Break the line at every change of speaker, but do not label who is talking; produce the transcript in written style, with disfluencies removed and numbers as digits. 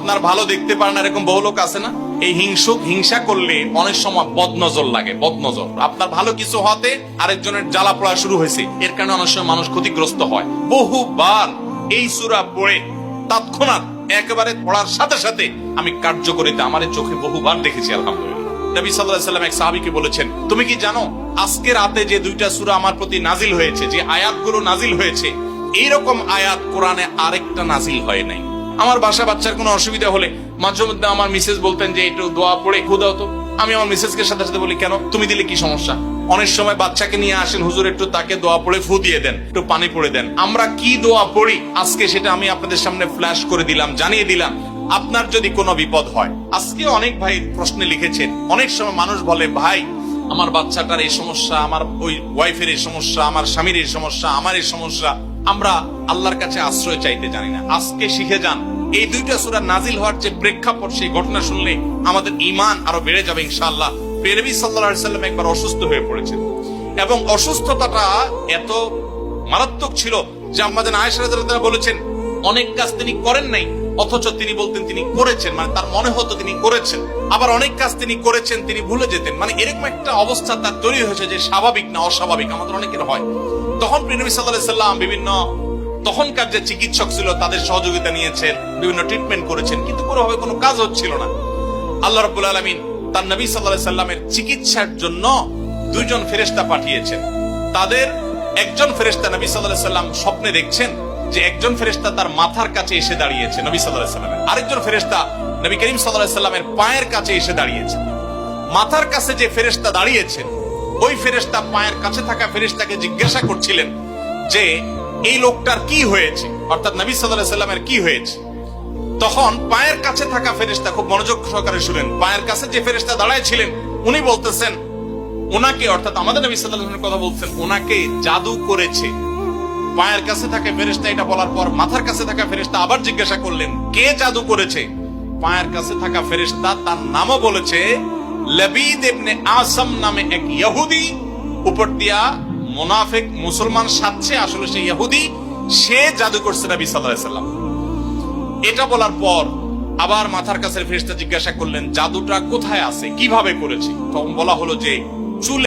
আপনার ভালো দেখতে পারেন এরকম বহু লোক আছে না? এই হিংসা করলে অনেক সময় বদনজর লাগে, বদনজর। আপনার ভালো কিছু হতে আরেকজনের জ্বালা পড়া শুরু হয়েছে, এর কারণে অনেক সময় মানুষ ক্ষতিগ্রস্ত হয়। বহুবার এই সূরা পড়ে তৎক্ষণাৎ একেবারে পড়ার সাথে সাথে আমি কার্যকরিতা আমার চোখে বহুবার দেখেছি, আলহামদুলিল্লাহ। নবী সাল্লাল্লাহু আলাইহি ওয়াসাল্লাম এক সাহাবীকে বলেছেন, তুমি কি জানো আজকে রাতে যে দুইটা সূরা আমার প্রতি নাজিল হয়েছে, যে আয়াতগুলো নাজিল হয়েছে, এইরকম আয়াত কোরআনে আরেকটা নাজিল হয় নাই। আমার বাসা বাচ্চার কোনো অসুবিধা হলে মাঝে মধ্যে আমার মিসেস বলতেন যে একটু দোয়া পড়ে খু দাও তো। আমি আমার মিসেসকে সাথে সাথে বলি, কেন, তুমি দিলে কি সমস্যা? অনেক সময় বাচ্চাকে নিয়ে আসেন, হুজুর একটু তাকে দোয়া পড়ে ফু দিয়ে দেন, একটু পানি পড়ে দেন। আমরা কি দোয়া পড়ি আজকে সেটা আমি আপনাদের সামনে ফ্ল্যাশ করে দিলাম, জানিয়ে দিলাম। আপনার যদি কোনো বিপদ হয়, আজকে অনেক ভাই প্রশ্নে লিখেছেন, অনেক সময় মানুষ বলে, ভাই আমার বাচ্চাটার এই সমস্যা, আমার ওই ওয়াইফের এই সমস্যা, আমার স্বামীর এই সমস্যা, আমার এই সমস্যা, আমরা আল্লাহর কাছে আশ্রয় চাইতে জানি না। আজকে শিখে যান, এই দুইটা সূরা নাজিল হওয়ার যে প্রেক্ষাপট, সেই ঘটনা শুনলে আমাদের ঈমান আরো বেড়ে যাবে ইনশাআল্লাহ। নবী সাল্লাল্লাহু আলাইহি ওয়াসাল্লাম একবার অসুস্থ হয়ে পড়েছেন এবং অসুস্থতাটা এত মারাত্মক ছিল যে আমাদের আয়েশা রাদিয়াল্লাহু আনহা বলেছেন, অনেক কাজ তিনি করেন নাই অথচ তিনি বলতেন তিনি করেছেন, মানে তার মনে হতো তিনি করেছেন। আবার অনেক কাজ তিনি করেছেন তিনি ভুলে যেতেন, মানে এরকম একটা অবস্থা তার তৈরি হয়েছে যে স্বাভাবিক না অস্বাভাবিক, আমাদের অনেকের হয়। তখন নবী সাল্লাল্লাহু আলাইহি ওয়াসাল্লাম বিভিন্ন তখনকার যে চিকিৎসক ছিল তাদের সহযোগিতা নিয়েছেন, বিভিন্ন ট্রিটমেন্ট করেছেন, কিন্তু কোনোভাবে কোনো কাজ হচ্ছিল না। আল্লাহ রাব্বুল আলামিন তার নবী সাল্লাল্লাহু আলাইহি ওয়াসাল্লামের চিকিৎসার জন্য দুইজন ফেরেশতা পাঠিয়েছেন। তাদের একজন ফেরেশতা নবী সাল্লাল্লাহু আলাইহি ওয়াসাল্লাম স্বপ্নে দেখছেন যে একজন ফেরেশতা তার মাথার কাছে এসে দাঁড়িয়েছে নবী সাল্লাল্লাহু আলাইহি ওয়াসাল্লামের, আরেকজন ফেরেশতা নবী করিম সাল্লাল্লাহু আলাইহি ওয়াসাল্লামের পায়ের কাছে এসে দাঁড়িয়েছে। মাথার কাছে যে ফেরেশতা দাঁড়িয়েছেন, ওই ফেরেশতা পায়ের কাছে থাকা ফেরেশতাকে জিজ্ঞাসা করছিলেন যে এই লোকটার কি হয়েছে, অর্থাৎ নবী সাল্লাল্লাহু আলাইহি ওয়াসাল্লামের কি হয়েছে। তখন পায়ের কাছে থাকা ফেরেশতা খুব মনোযোগ সহকারে শুনেন, পায়ের কাছে যে ফেরেশতা দাঁড়ায় ছিলেন উনি বলতেছেন, ওনাকে, অর্থাৎ আমাদের নবী সাল্লাল্লাহু আলাইহি ওয়াসাল্লামের কথা বলছেন, ওনাকে জাদু করেছে। পায়ের কাছে থাকা ফেরেশতা এটা বলার পর মাথার কাছে থাকা ফেরেশতা আবার জিজ্ঞাসা করলেন, কে জাদু করেছে? পায়ের কাছে থাকা ফেরেশতা তার নামও বলেছে, লবিদ ইবনে আসাম নামে এক ইহুদি, উপর দিয়া মুনাফিক মুসলমান সাজছে, আসলে সে ইহুদি, সে জাদু করছে নবী সাল্লাল্লাহু আলাইহি ওয়াসাল্লাম। এটা বলার পর আবার মাথার কাছে ফেরেশতা জিজ্ঞাসা করলেন, জাদুটা কোথায় আছে, কিভাবে করেছে? তখন বলা হলো যে চুলে